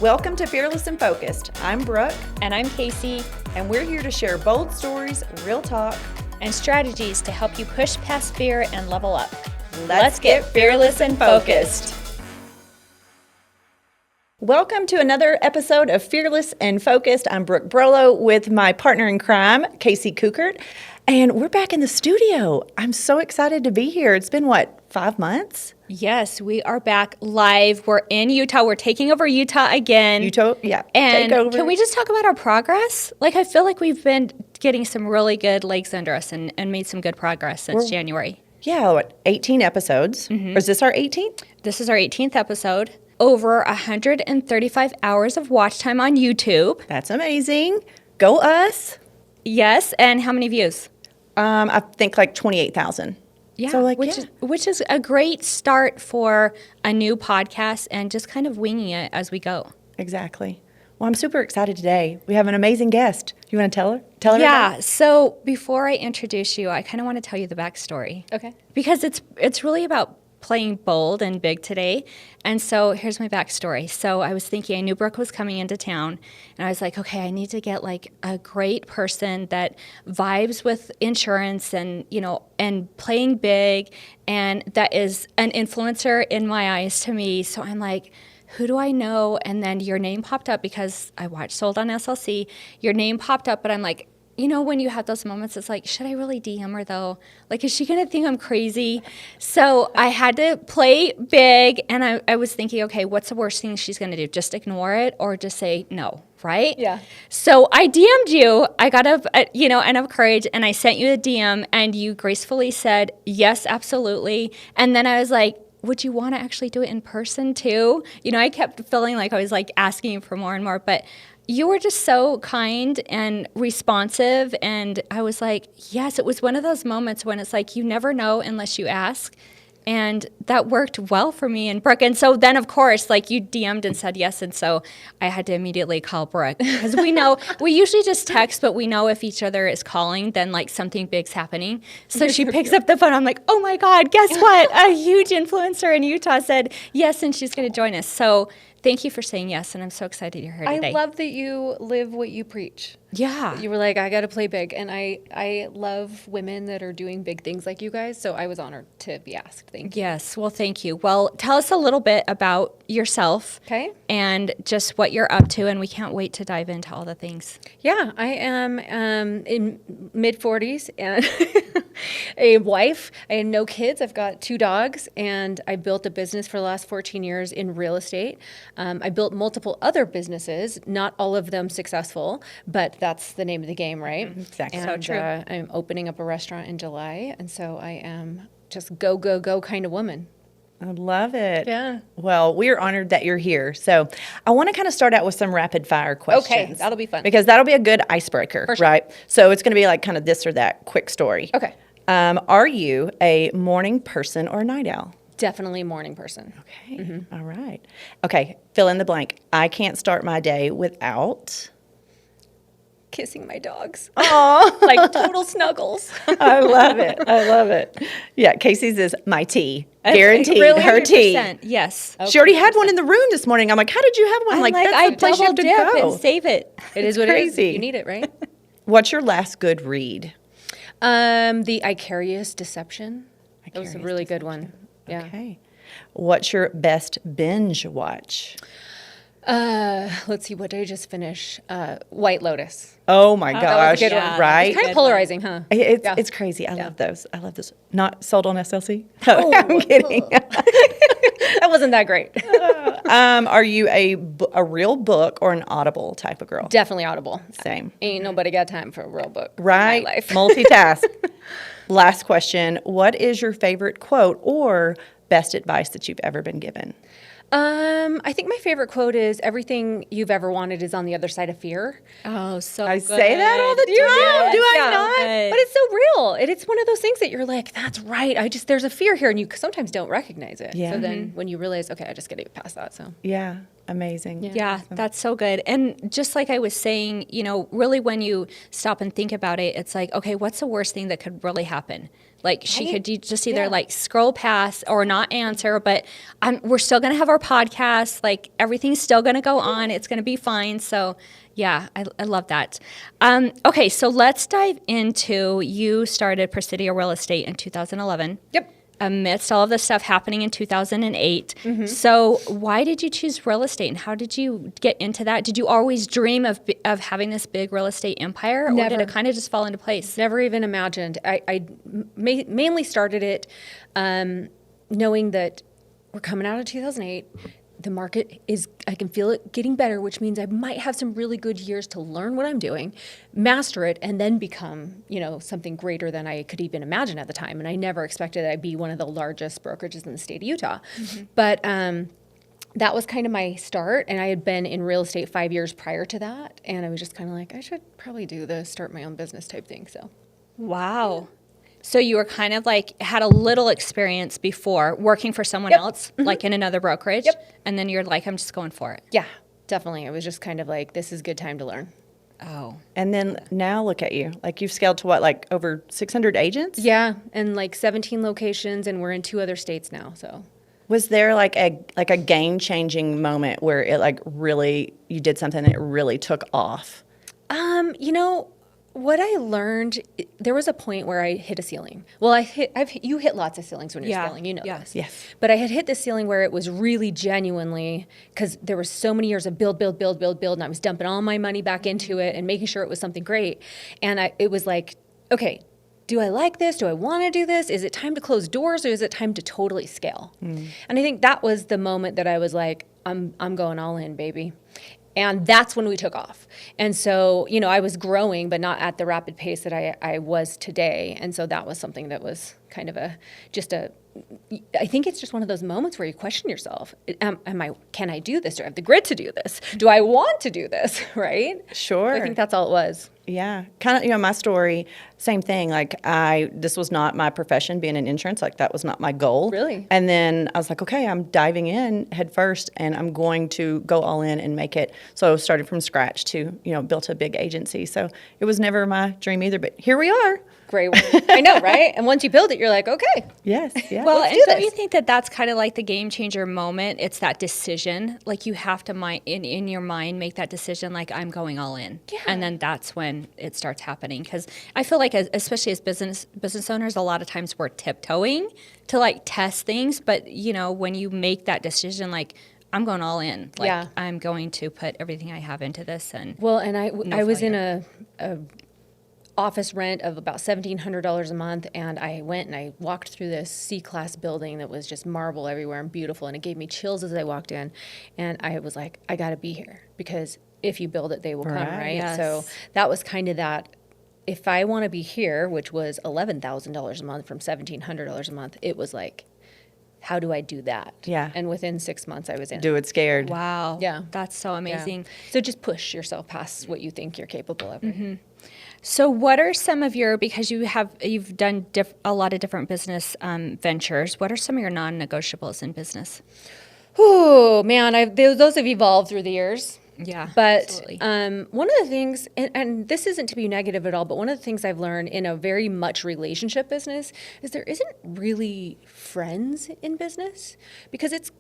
Welcome to Fearless and Focused. I'm Brooke. And I'm Casey. And we're here to share bold stories, real talk, and strategies to help you push past fear and level up. Let's get fearless and focused. Welcome to another episode of Fearless and Focused. I'm Brooke Brolo with my partner in crime, Casey Cookert. And we're back in the studio. I'm so excited to be here. It's been, 5 months? Yes, we are back live. We're in Utah. We're taking over Utah again. Yeah. And take over. Can we just talk about our progress? I feel like we've been getting some really good legs under us and made some good progress since January. Yeah, 18 episodes. Or is this our 18th? This is our 18th episode. Over 135 hours of watch time on YouTube. That's amazing. Go us. Yes, and how many views? I think 28,000. Yeah, so which is a great start for a new podcast and just kind of winging it as we go. Exactly. Well, I'm super excited today. We have an amazing guest. You want to tell her? Tell her. Yeah. So before I introduce you, I kind of want to tell you the backstory. Okay. Because it's really about playing bold and big today. And so here's my backstory. So I was thinking, I knew Brooke was coming into town, and I was like, okay, I need to get a great person that vibes with insurance and, and playing big, and that is an influencer in my eyes to me. So I'm like, who do I know? And then your name popped up because I watched Sold on SLC. Your name popped up, but I'm like, when you have those moments, it's like, should I really DM her though? Is she going to think I'm crazy? So I had to play big, and I was thinking, okay, what's the worst thing she's going to do? Just ignore it or just say no, right? Yeah. So I DM'd you. I got enough courage, and I sent you a DM, and you gracefully said, yes, absolutely. And then I was like, would you want to actually do it in person too? I kept feeling like I was asking for more and more, but you were just so kind and responsive, and I was like, yes, it was one of those moments when it's like you never know unless you ask, and that worked well for me and Brooke. And so then, of course, you DM'd and said yes, and so I had to immediately call Brooke because we know we usually just text, but we know if each other is calling, then something big's happening. So she picks up the phone. I'm like, oh my God, guess what? A huge influencer in Utah said yes, and she's going to join us. So thank you for saying yes, and I'm so excited you're here today. I love that you live what you preach. Yeah. You were like, I got to play big. And I love women that are doing big things like you guys, so I was honored to be asked. Thank you. Yes, well, thank you. Well, tell us a little bit about yourself. Okay. And just what you're up to, and we can't wait to dive into all the things. Yeah, I am in mid-40s and a wife. I had no kids. I've got 2 dogs, and I built a business for the last 14 years in real estate. I built multiple other businesses, not all of them successful, but that's the name of the game, right? Exactly. And, So true. I'm opening up a restaurant in July, and so I am just go, go, go kind of woman. I love it. Yeah. Well, we are honored that you're here. So I want to kind of start out with some rapid fire questions. Okay, that'll be fun. Because that'll be a good icebreaker, For sure. right? So it's going to be kind of this or that quick story. Okay. Are you a morning person or a night owl? Definitely a morning person. Okay. All right. Okay. Fill in the blank. I can't start my day without. Kissing my dogs. Oh, Total snuggles. I love it. I love it. Yeah. Casey's is my tea. Guaranteed. Really, her tea. 100%, yes. She already had one in the room this morning. I'm like, how did you have one? I'm That's I the place you have double to dip go. and save it. It is what it crazy. is. You need it, right? What's your last good read? The Icarius Deception. That was a Icarius really good one. Yeah. Okay. What's your best binge watch? Let's see. What did I just finish? White Lotus. Oh my That gosh! was a good one. Right? It's kind of polarizing, huh? It's crazy. I love those. I love those. Not sold on SLC. No, I'm kidding. That wasn't that great. Are you a real book or an Audible type of girl? Definitely Audible. Same. Ain't nobody got time for a real book. Right. In my life. Multitask. Last question. What is your favorite quote or best advice that you've ever been given? I think my favorite quote is everything you've ever wanted is on the other side of fear. Oh, so I good. say that all the time. Yes, Do I so not? good. But it's so real. It's one of those things that you're like, that's right. There's a fear here, and you sometimes don't recognize it. Yeah. So then when you realize, okay, I just got to get past that. So Yeah. Amazing. Yeah, that's so good. And just like I was saying, really when you stop and think about it, it's like, okay, what's the worst thing that could really happen? Like she could just either like scroll past or not answer, but we're still going to have our podcast. Like everything's still going to go on. It's going to be fine. So yeah, I love that. Okay, so let's dive into, you started Presidio Real Estate in 2011. Yep. Amidst all of the stuff happening in 2008. So why did you choose real estate and how did you get into that? Did you always dream of having this big real estate empire or did it kind of just fall into place? Never even imagined. I mainly started it knowing that we're coming out of 2008. The market I can feel it getting better, which means I might have some really good years to learn what I'm doing, master it, and then become, something greater than I could even imagine at the time. And I never expected I'd be one of the largest brokerages in the state of Utah. But that was kind of my start. And I had been in real estate 5 years prior to that. And I was just kind of like, I should probably do this, start my own business type thing. So, wow. So you were kind of like, had a little experience before working for someone else, like in another brokerage. And then you're like, I'm just going for it. Yeah, definitely. It was just kind of like, this is a good time to learn. Oh. And then now look at you. Like you've scaled to what, like over 600 agents? Yeah, and like 17 locations, and we're in 2 other states now, so. Was there like a game-changing moment where it like really, you did something that really took off? What I learned, there was a point where I hit a ceiling. Well, you hit lots of ceilings when you're scaling, this. Yes. But I had hit the ceiling where it was really genuinely, because there were so many years of build, and I was dumping all my money back into it and making sure it was something great. And it was like, okay, do I like this? Do I want to do this? Is it time to close doors or is it time to totally scale? And I think that was the moment that I was like, I'm going all in, baby. And that's when we took off. And so, I was growing, but not at the rapid pace that I was today. And so that was something that was kind of I think it's just one of those moments where you question yourself. Can I do this? Do I have the grit to do this? Do I want to do this? Right? Sure. I think that's all it was. Yeah. Kind of, my story, same thing. Like this was not my profession, being in insurance. Like that was not my goal. Really? And then I was like, okay, I'm diving in head first and I'm going to go all in and make it. So I started from scratch to, built a big agency. So it was never my dream either, but here we are. Great work. I know, right? And once you build it, you're like, okay. Yes. Yeah. Well, Let's and do don't this. you think that that's kind of like the game changer moment? It's that decision. Like you have to in your mind make that decision. Like I'm going all in, and then that's when it starts happening. Because I feel like, especially as business owners, a lot of times we're tiptoeing to like test things. But when you make that decision, like I'm going all in. Like I'm going to put everything I have into this. And I was in a office rent of about $1,700 a month, and I went and I walked through this C-class building that was just marble everywhere and beautiful, and it gave me chills as I walked in, and I was like, I gotta be here, because if you build it, they will come, right? Yes. So that was kind of that, if I want to be here, which was $11,000 a month from $1,700 a month, it was like, how do I do that? Yeah. And within 6 months, I was in. Do it scared. wow, Yeah. that's so amazing. Yeah. So just push yourself past what you think you're capable of. Mm-hmm. So what are some of your, because you've done a lot of different business ventures, what are some of your non-negotiables in business? Oh man, those have evolved through the years. Yeah, But absolutely. one of the things, and this isn't to be negative at all, but one of the things I've learned in a very much relationship business is there isn't really friends in business, because it's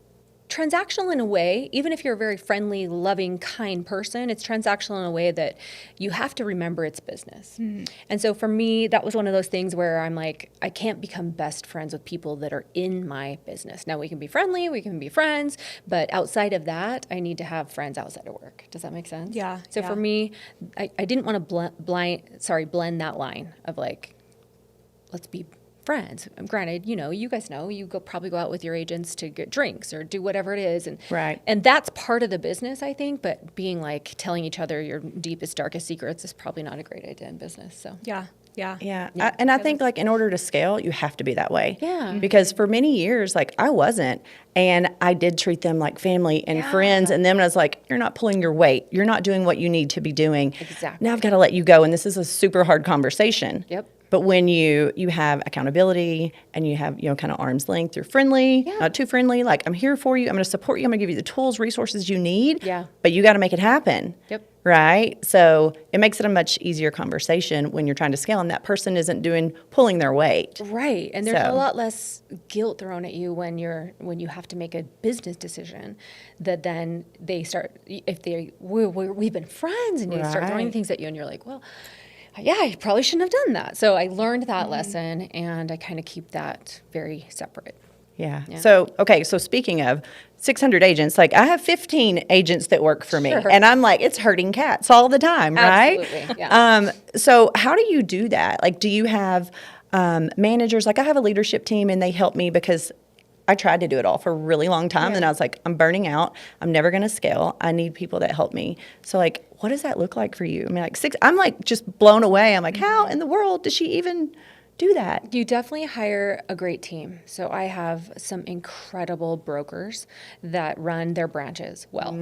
transactional in a way. Even if you're a very friendly, loving, kind person, it's transactional in a way that you have to remember it's business. And so for me, that was one of those things where I'm like, I can't become best friends with people that are in my business. Now we can be friendly, we can be friends, but outside of that, I need to have friends outside of work. Does that make sense? Yeah, So yeah. for me, I didn't want to blend that line of like, let's be friends. Granted, you guys know, you probably go out with your agents to get drinks or do whatever it is. And Right. And that's part of the business, I think, but being like telling each other your deepest, darkest secrets is probably not a great idea in business. So Yeah. Yeah. I think like in order to scale, you have to be that way. Yeah. Because for many years, like I wasn't, and I did treat them like family and friends. And then I was like, you're not pulling your weight. You're not doing what you need to be doing. Exactly. Now I've got to let you go. And this is a super hard conversation. Yep. But when you have accountability and you have, kind of arm's length, you're friendly, not too friendly, like I'm here for you, I'm going to support you, I'm going to give you the tools, resources you need, but you got to make it happen. Yep. Right? So it makes it a much easier conversation when you're trying to scale and that person isn't pulling their weight. Right. And there's a lot less guilt thrown at you when you have to make a business decision, that then they start, if we've been friends, and they start throwing things at you and you're like, well, yeah, I probably shouldn't have done that. So I learned that lesson, and I kind of keep that very separate. Yeah. So, okay. So speaking of 600 agents, like I have 15 agents that work for me, and I'm like, it's herding cats all the time, right? Absolutely. Yeah. So how do you do that? Like, do you have managers? Like I have a leadership team, and they help me because I tried to do it all for a really long time, and I was like, I'm burning out. I'm never going to scale. I need people that help me. So like, what does that look like for you? I mean, like I'm like just blown away. I'm like, how in the world does she even do that? You definitely hire a great team. So I have some incredible brokers that run their branches well.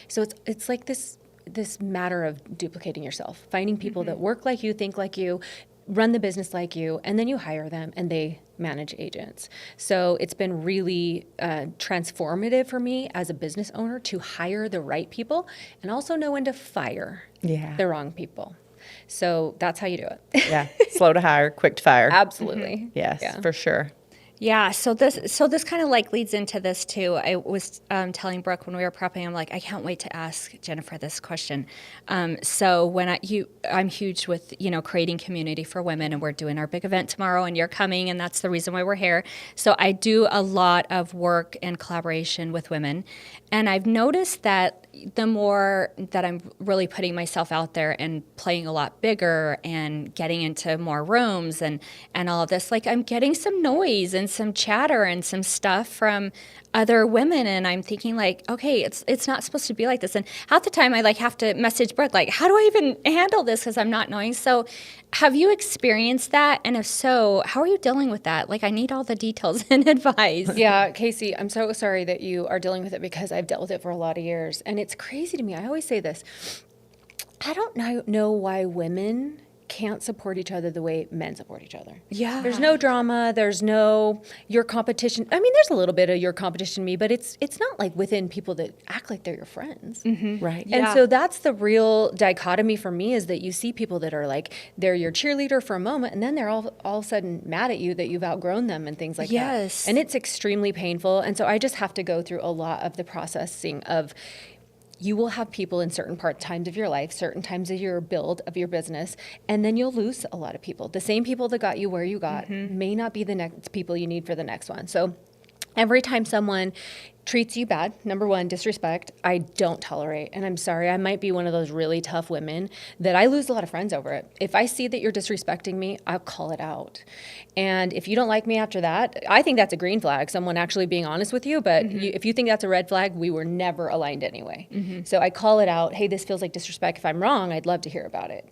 So it's like this matter of duplicating yourself, finding people that work like you, think like you, run the business like you, and then you hire them and they manage agents. So it's been really transformative for me as a business owner to hire the right people and also know when to fire the wrong people. So that's how you do it. Yeah. Slow to hire, quick to fire. Absolutely. Yes, for sure. Yeah, so this kind of like leads into this too. I was telling Brooke when we were prepping, I'm like, I can't wait to ask Jennifer this question. So when I'm huge with creating community for women, and we're doing our big event tomorrow, and you're coming, and that's the reason why we're here. So I do a lot of work and collaboration with women, and I've noticed that the more that I'm really putting myself out there and playing a lot bigger and getting into more rooms and all of this, like I'm getting some noise and some chatter and some stuff from other women, and I'm thinking like, okay, it's not supposed to be like this. And half the time I like have to message Brooke like, how do I even handle this, because I'm not knowing. So have you experienced that? And if so, how are you dealing with that? Like I need all the details and advice. Yeah, Casey, I'm so sorry that you are dealing with it, because I've dealt with it for a lot of years. And it's crazy to me. I always say this. I don't know why women can't support each other the way men support each other. Yeah. There's no drama. There's no your competition. I mean, there's a little bit of your competition me, but it's not like within people that act like they're your friends. Mm-hmm. Right. And so that's the real dichotomy for me, is that you see people that are like, they're your cheerleader for a moment, and then they're all of a sudden mad at you that you've outgrown them and things like that. And it's extremely painful. And so I just have to go through a lot of the processing of, you will have people in certain times of your life, certain times of your build of your business, and then you'll lose a lot of people. The same people that got you where you got may not be the next people you need for the next one. So every time someone treats you bad, number one, disrespect, I don't tolerate. And I'm sorry, I might be one of those really tough women that I lose a lot of friends over it. If I see that you're disrespecting me, I'll call it out. And if you don't like me after that, I think that's a green flag, someone actually being honest with you. But if you think that's a red flag, we were never aligned anyway. So I call it out. Hey, this feels like disrespect. If I'm wrong, I'd love to hear about it,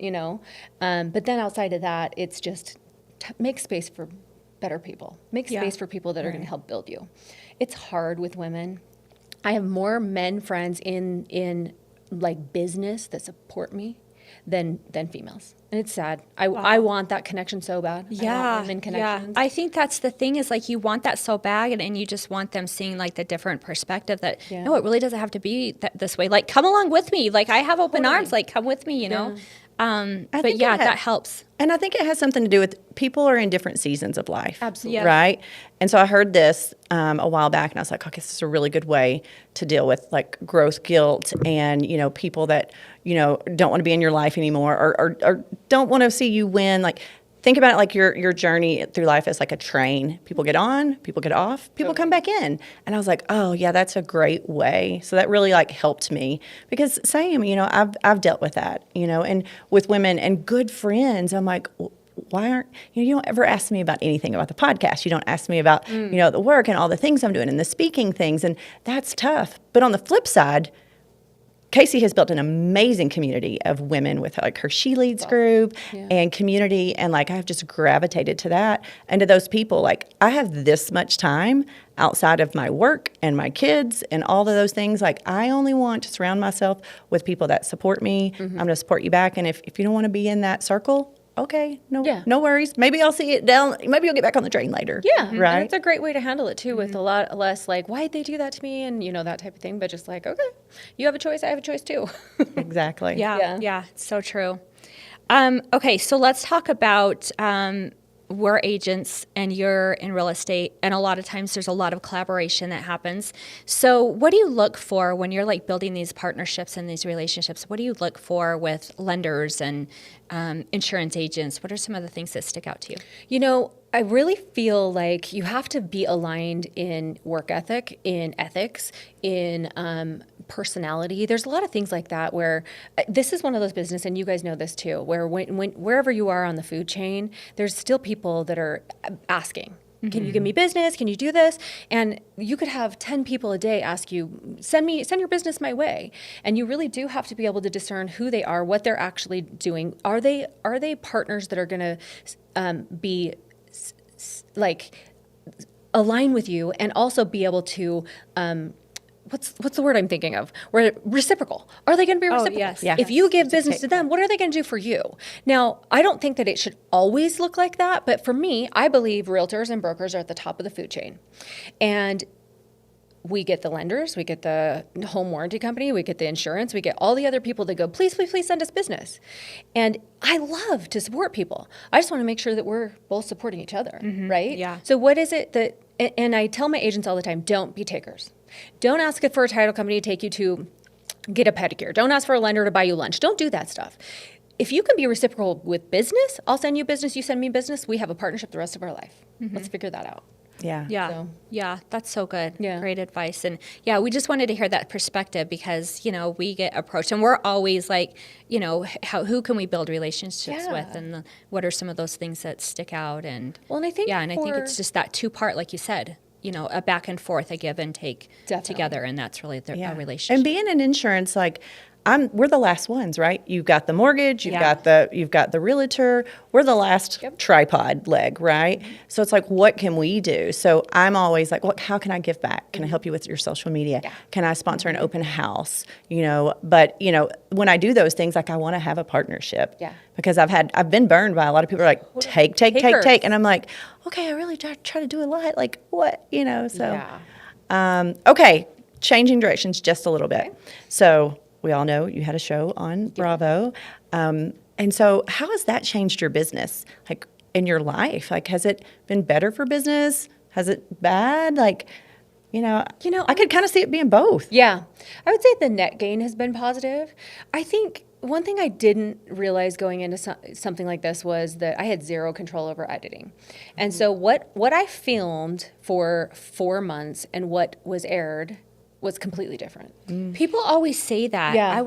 But then outside of that, it's just make space for better people. Make space for people that are going to help build you. It's hard with women. I have more men friends in like business that support me than females. And it's sad. I want that connection so bad. I want women connections. I think that's the thing, is like you want that so bad, and you just want them seeing like the different perspective that, no, it really doesn't have to be this way. Like, come along with me. Like, I have open arms. Like, come with me, know? But that helps. And I think it has something to do with people are in different seasons of life. Absolutely. Yes. Right? And so I heard this a while back, and I was like, okay, this is a really good way to deal with like growth guilt and, people that, don't want to be in your life anymore or don't want to see you win. Like, think about it like your journey through life as like a train. People get on, people get off, people come back in. And I was like, oh yeah, that's a great way. So that really like helped me, because same, I've dealt with that, and with women and good friends. I'm like, why aren't, you don't ever ask me about anything about the podcast. You don't ask me about, the work and all the things I'm doing and the speaking things. And that's tough. But on the flip side, Casey has built an amazing community of women with like her She Leads group and community. And like, I've just gravitated to that. And to those people, like I have this much time outside of my work and my kids and all of those things. Like I only want to surround myself with people that support me. I'm going to support you back. And if you don't want to be in that circle, okay, no, Yeah. no worries. Maybe I'll see it down. Maybe you'll get back on the train later. Yeah, Right. And it's a great way to handle it too, with a lot less like, why'd they do that to me, and that type of thing. But just like, okay, you have a choice, I have a choice too. Exactly. Yeah, it's so true. Okay, so let's talk about we're agents and you're in real estate, and a lot of times there's a lot of collaboration that happens. So what do you look for when you're like building these partnerships and these relationships? What do you look for with lenders and insurance agents? What are some of the things that stick out to you? I really feel like you have to be aligned in work ethic, in ethics, in personality. There's a lot of things like that where this is one of those business, and you guys know this too, where when wherever you are on the food chain, there's still people that are asking, can you give me business? Can you do this? And you could have 10 people a day ask you, send your business my way. And you really do have to be able to discern who they are, what they're actually doing. Are they partners that are going to be like align with you, and also be able to what's the word I'm thinking of? Where reciprocal. Are they going to be reciprocal? yes. Yeah. If you give business to them, what are they going to do for you? Now, I don't think that it should always look like that, but for me, I believe realtors and brokers are at the top of the food chain. And we get the lenders, we get the home warranty company, we get the insurance, we get all the other people that go, please, please, please send us business. And I love to support people. I just want to make sure that we're both supporting each other, right? Yeah. So what is it that, and I tell my agents all the time, don't be takers. Don't ask for a title company to take you to get a pedicure. Don't ask for a lender to buy you lunch. Don't do that stuff. If you can be reciprocal with business, I'll send you business, you send me business, we have a partnership the rest of our life. Let's figure that out. Yeah. Yeah, that's so good. Yeah. Great advice. And yeah, we just wanted to hear that perspective because, we get approached and we're always like, who can we build relationships Yeah. with, and what are some of those things that stick out? And Well, and I think I think for- it's just that two-part, like you said, a back and forth, a give and take Definitely. together. And that's really Yeah. a relationship. And being in insurance, like we're the last ones, right? You've got the mortgage, you've Yeah. got the realtor. We're the last tripod leg, right? So it's like, what can we do? So I'm always like, how can I give back? Can I help you with your social media? Yeah. Can I sponsor an open house? But when I do those things, like I want to have a partnership. Yeah. Because I've been burned by a lot of people who are like, take, Takers. and I'm like, okay, I really try to do a lot. Like what, so. Yeah. Okay, changing directions just a little bit. So we all know you had a show on Bravo. And so how has that changed your business, like in your life? Like, has it been better for business? Has it bad? Like, I could kind of see it being both. Yeah. I would say the net gain has been positive. I think one thing I didn't realize going into something like this was that I had zero control over editing. And so what I filmed for 4 months and what was aired was completely different. People always say that. Yeah.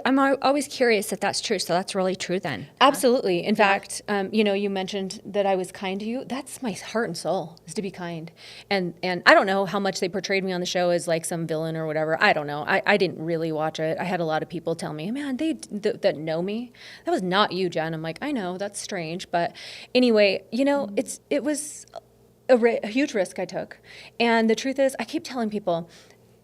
I'm always curious if that's true. So that's really true then. Absolutely. In fact, you mentioned that I was kind to you. That's my heart and soul, is to be kind. And I don't know how much they portrayed me on the show as like some villain or whatever. I don't know. I didn't really watch it. I had a lot of people tell me, man, that know me. That was not you, Jen. I'm like, I know, that's strange. But anyway, it was a huge risk I took. And the truth is, I keep telling people,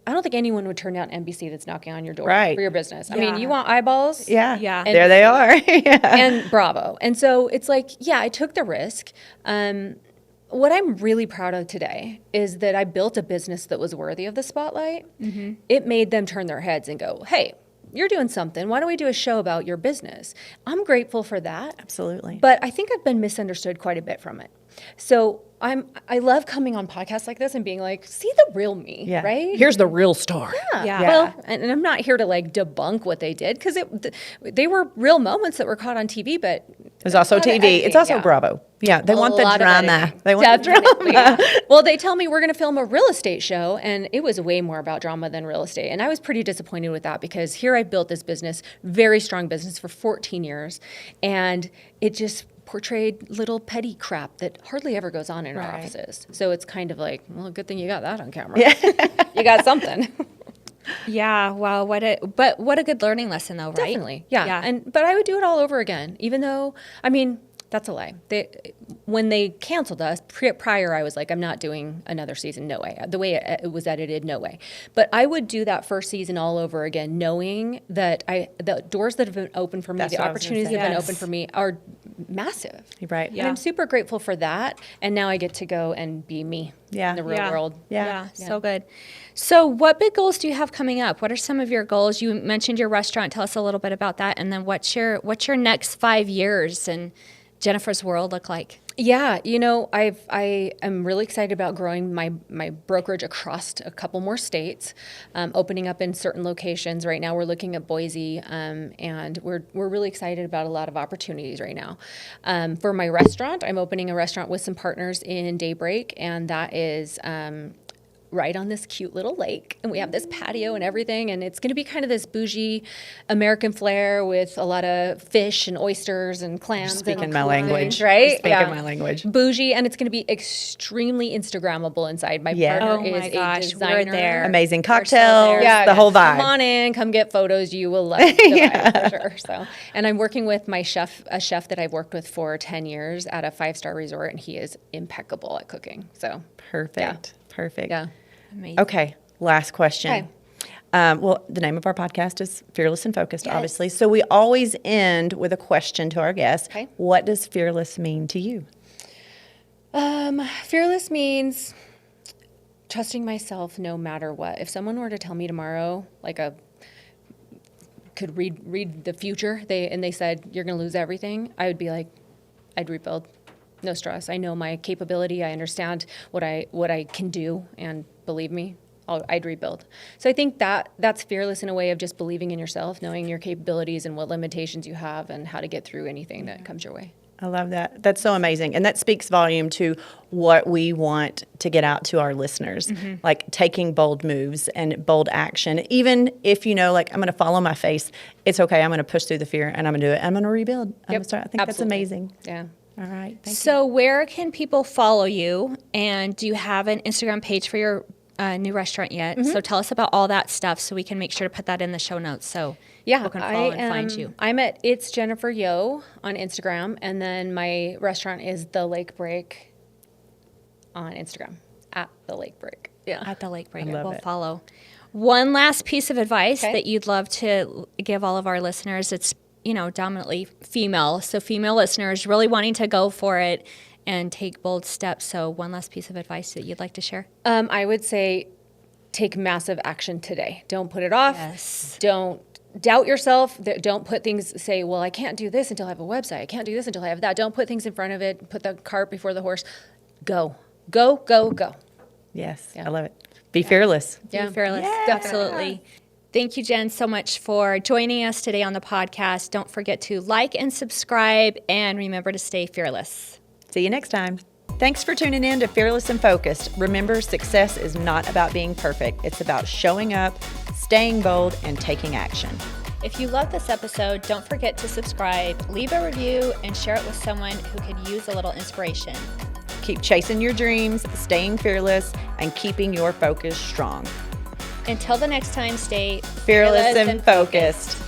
I don't think anyone would turn down NBC that's knocking on your door for your business. I mean, you want eyeballs? Yeah. Yeah. There they are. Yeah. And Bravo. And so it's like, yeah, I took the risk. What I'm really proud of today is that I built a business that was worthy of the spotlight. It made them turn their heads and go, hey, you're doing something. Why don't we do a show about your business? I'm grateful for that. Absolutely. But I think I've been misunderstood quite a bit from it. So I love coming on podcasts like this and being like, see the real me, right? Here's the real story. Yeah. Well, and I'm not here to like debunk what they did, because they were real moments that were caught on TV, but It's also TV. It's also Bravo. Yeah, they want the drama. They want the drama. Well, they tell me we're going to film a real estate show, and it was way more about drama than real estate. And I was pretty disappointed with that, because here I built this business, very strong business for 14 years, and it just portrayed little petty crap that hardly ever goes on in our offices. So it's kind of like, well, good thing you got that on camera. Yeah. You got something. Yeah. Wow. What a good learning lesson though, right? Definitely. Yeah. But I would do it all over again, even though, I mean, that's a lie. When they canceled us, prior, I was like, I'm not doing another season. No way. The way it was edited, no way. But I would do that first season all over again, knowing that the doors that have been open for me, That's the what I was gonna opportunities say. that have been open for me are massive. Right. And I'm super grateful for that. And now I get to go and be me Yeah. in the real world. Yeah. So good. So what big goals do you have coming up? What are some of your goals? You mentioned your restaurant. Tell us a little bit about that. And then what's your next 5 years in Jennifer's world look like? Yeah, I am really excited about growing my brokerage across a couple more states, opening up in certain locations. Right now, we're looking at Boise, and we're really excited about a lot of opportunities right now. For my restaurant, I'm opening a restaurant with some partners in Daybreak, and that is right on this cute little lake, and we have this patio and everything, and it's going to be kind of this bougie American flair with a lot of fish and oysters and clams. Speaking my language, right? Speaking my language. Bougie, and it's going to be extremely Instagrammable inside. My Yeah. partner Oh my is gosh, a designer. we're there. Amazing We're so cocktails, there. the whole vibe. Come on in, come get photos. You will love the vibe for sure. So, and I'm working with my chef, a chef that I've worked with for 10 years at a 5-star resort, and he is impeccable at cooking. So Perfect. Perfect. yeah. Amazing. Okay, last question. Okay. Well, the name of our podcast is Fearless and Focused, obviously. So we always end with a question to our guests. Okay. What does fearless mean to you? Fearless means trusting myself no matter what. If someone were to tell me tomorrow, could read the future, they said you're going to lose everything, I would be like, I'd rebuild. No stress. I know my capability. I understand what I can do, and believe me, I'd rebuild. So I think that's fearless in a way of just believing in yourself, knowing your capabilities and what limitations you have, and how to get through anything that comes your way. I love that. That's so amazing. And that speaks volume to what we want to get out to our listeners, like taking bold moves and bold action. Even if, I'm going to follow my face, it's okay. I'm going to push through the fear, and I'm going to do it. I'm going to rebuild. I think Absolutely. that's amazing. Yeah. All right. Thank you. So where can people follow you? And do you have an Instagram page for your new restaurant yet? So tell us about all that stuff so we can make sure to put that in the show notes so people can follow and find you. I'm at It's Jennifer Yeo on Instagram, and then my restaurant is The Lake Break on Instagram, at The Lake Break. Yeah. At the Lake Break. love We'll it. follow. One last piece of advice Okay. that you'd love to give all of our listeners. It's dominantly female. So female listeners really wanting to go for it and take bold steps. So one last piece of advice that you'd like to share? I would say take massive action today. Don't put it off. Yes. Don't doubt yourself. Don't put things, say, well, I can't do this until I have a website. I can't do this until I have that. Don't put things in front of it. Put the cart before the horse. Go. Go, go, go. Yes, Yeah. I love it. Be fearless. Be fearless. Absolutely. Thank you, Jen, so much for joining us today on the podcast. Don't forget to like and subscribe, and remember to stay fearless. See you next time. Thanks for tuning in to Fearless and Focused. Remember, success is not about being perfect. It's about showing up, staying bold, and taking action. If you love this episode, don't forget to subscribe, leave a review, and share it with someone who could use a little inspiration. Keep chasing your dreams, staying fearless, and keeping your focus strong. Until the next time, stay Fearless and focused.